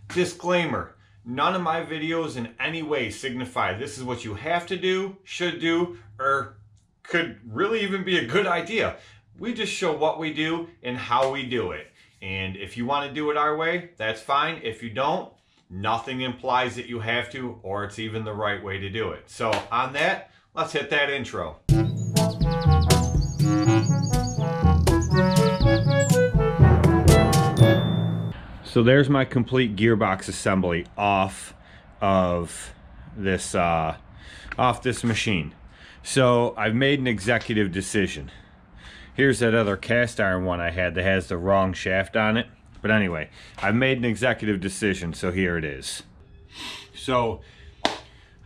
Disclaimer, none of my videos in any way signify this is what you have to do, should do, or could really even be a good idea. We just show what we do and how we do it. And if you want to do it our way, that's fine. If you don't, nothing implies that you have to or it's even the right way to do it. So on that, let's hit that intro. So there's my complete gearbox assembly off this machine. So I've made an executive decision. Here's that other cast iron one I had that has the wrong shaft on it. But anyway, I've made an executive decision, so here it is. So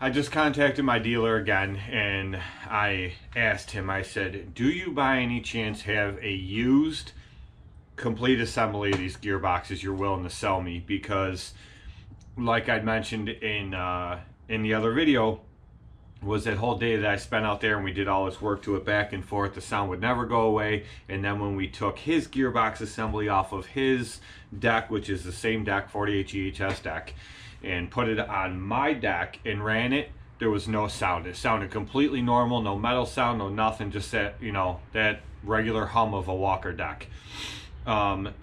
I just contacted my dealer again and I asked him, I said, do you by any chance have a used complete assembly of these gearboxes you're willing to sell me? Because like I'd mentioned in the other video, was that whole day that I spent out there and we did all this work to it back and forth, the sound would never go away. And then when we took his gearbox assembly off of his deck, which is the same deck, 48GHS deck, and put it on my deck and ran it, there was no sound. It sounded completely normal, no metal sound, no nothing, just that, you know, that regular hum of a Walker deck.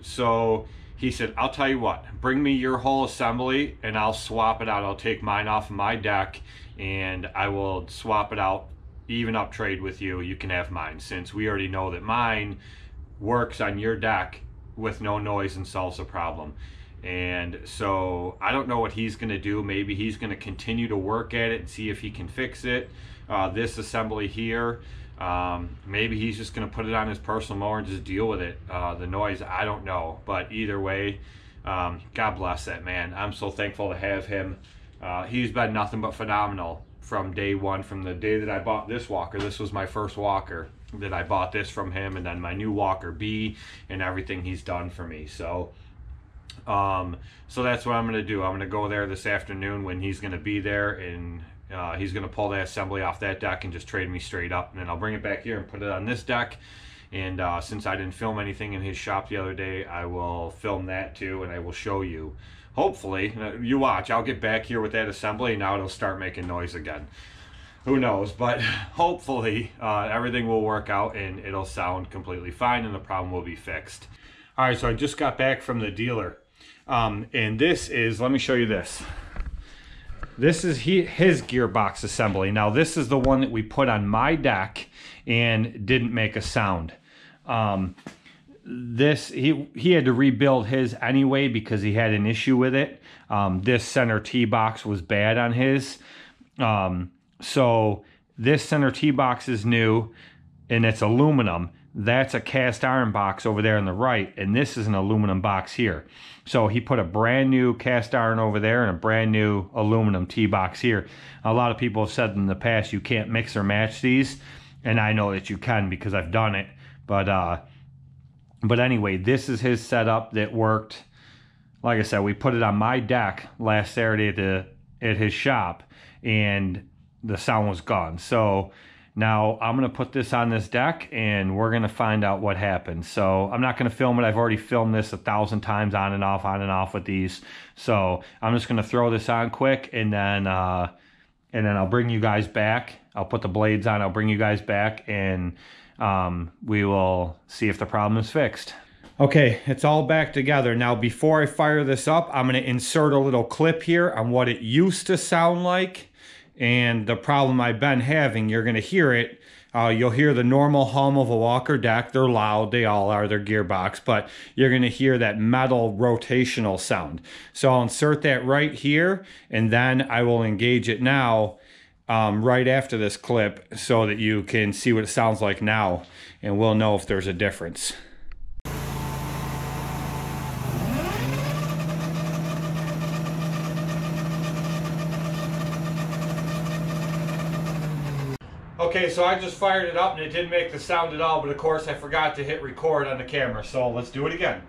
So he said, I'll tell you what, bring me your whole assembly and I'll swap it out. I'll take mine off of my deck and I will swap it out, even up trade with you. You can have mine, since we already know that mine works on your deck with no noise and solves the problem. And so I don't know what he's going to do. Maybe he's going to continue to work at it and see if he can fix it. This assembly here, maybe he's just going to put it on his personal mower and just deal with it. The noise, I don't know. But either way, God bless that man. I'm so thankful to have him. He's been nothing but phenomenal from day one, from the day that I bought this walker. This was my first walker that I bought this from him, and then my new walker B, and everything he's done for me. So so that's what I'm going to do. I'm going to go there this afternoon when he's going to be there, and he's going to pull that assembly off that deck and just trade me straight up. And then I'll bring it back here and put it on this deck. And since I didn't film anything in his shop the other day, I will film that too, and I will show you. Hopefully, you watch, I'll get back here with that assembly and now it'll start making noise again. Who knows, but hopefully everything will work out and it'll sound completely fine and the problem will be fixed. All right, so I just got back from the dealer. And this is, let me show you this. This is his gearbox assembly. Now this is the one that we put on my deck and didn't make a sound. This he had to rebuild his anyway because he had an issue with it. This center T box was bad on his. So this center T box is new and it's aluminum. That's a cast iron box over there on the right, and this is an aluminum box here. So he put a brand new cast iron over there and a brand new aluminum T box here. A lot of people have said in the past you can't mix or match these, and I know that you can because I've done it. But anyway, this is his setup that worked. Like I said, we put it on my deck last Saturday at his shop, and the sound was gone. So now I'm going to put this on this deck, and we're going to find out what happens. So I'm not going to film it. I've already filmed this 1,000 times on and off with these. So I'm just going to throw this on quick, and then I'll bring you guys back. I'll put the blades on. I'll bring you guys back, and we will see if the problem is fixed. Okay, it's all back together. Now, before I fire this up, I'm going to insert a little clip here on what it used to sound like and the problem I've been having. You're going to hear it. You'll hear the normal hum of a Walker deck. They're loud. They all are. They're gearbox. But you're going to hear that metal rotational sound. So I'll insert that right here, and then I will engage it now right after this clip so that you can see what it sounds like now, and we'll know if there's a difference. Okay, so I just fired it up and it didn't make the sound at all, but of course I forgot to hit record on the camera, so let's do it again.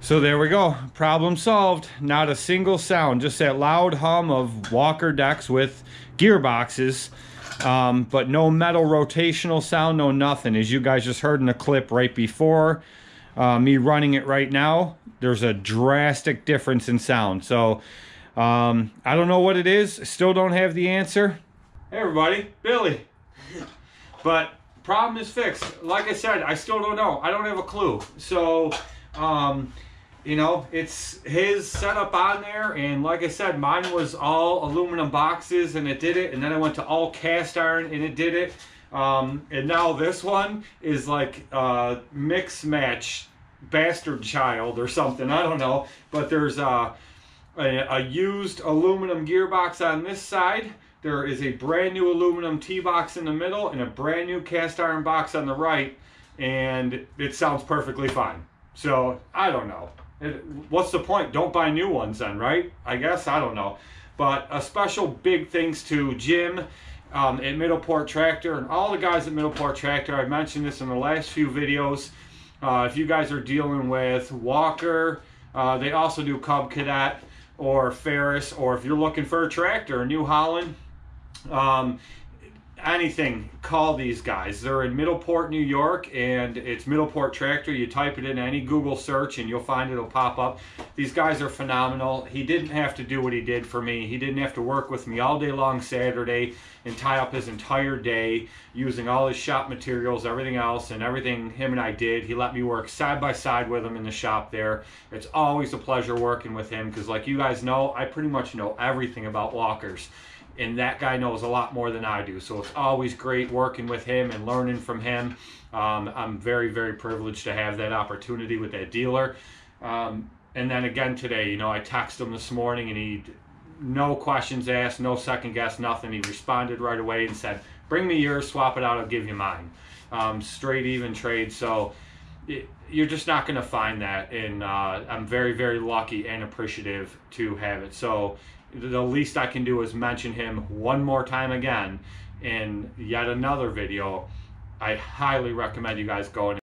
So there we go, problem solved. Not a single sound, just that loud hum of Walker decks with gearboxes, but no metal rotational sound, no nothing. As you guys just heard in the clip right before me running it right now, there's a drastic difference in sound. So I don't know what it is, still don't have the answer. Hey everybody, Billy. But problem is fixed. Like I said, I still don't know. I don't have a clue. So you know, it's his setup on there, and like I said, mine was all aluminum boxes and it did it, and then I went to all cast iron and it did it, and now this one is like mix match bastard child or something, I don't know, but there's a used aluminum gearbox on this side, there is a brand new aluminum T-box in the middle, and a brand new cast iron box on the right, and it sounds perfectly fine. So I don't know. What's the point? Don't buy new ones then, right? I guess, I don't know. But a special big thanks to Jim at Middleport Tractor and all the guys at Middleport Tractor. I've mentioned this in the last few videos. If you guys are dealing with Walker, they also do Cub Cadet or Ferris, or if you're looking for a tractor, a New Holland, anything, call these guys. They're in Middleport, New York, and it's Middleport Tractor. You type it in any Google search and you'll find it'll pop up. These guys are phenomenal. He didn't have to do what he did for me. He didn't have to work with me all day long Saturday and tie up his entire day using all his shop materials, everything else, and everything him and I did. He let me work side by side with him in the shop there. It's always a pleasure working with him because, like you guys know, I pretty much know everything about walkers. And that guy knows a lot more than I do. So it's always great working with him and learning from him. I'm very, very privileged to have that opportunity with that dealer. And then again today, you know, I texted him this morning and he, no questions asked, no second guess, nothing. He responded right away and said, bring me yours, swap it out, I'll give you mine. Straight even trade. So you're just not going to find that. And I'm very, very lucky and appreciative to have it. So the least I can do is mention him one more time again in yet another video. I highly recommend you guys go and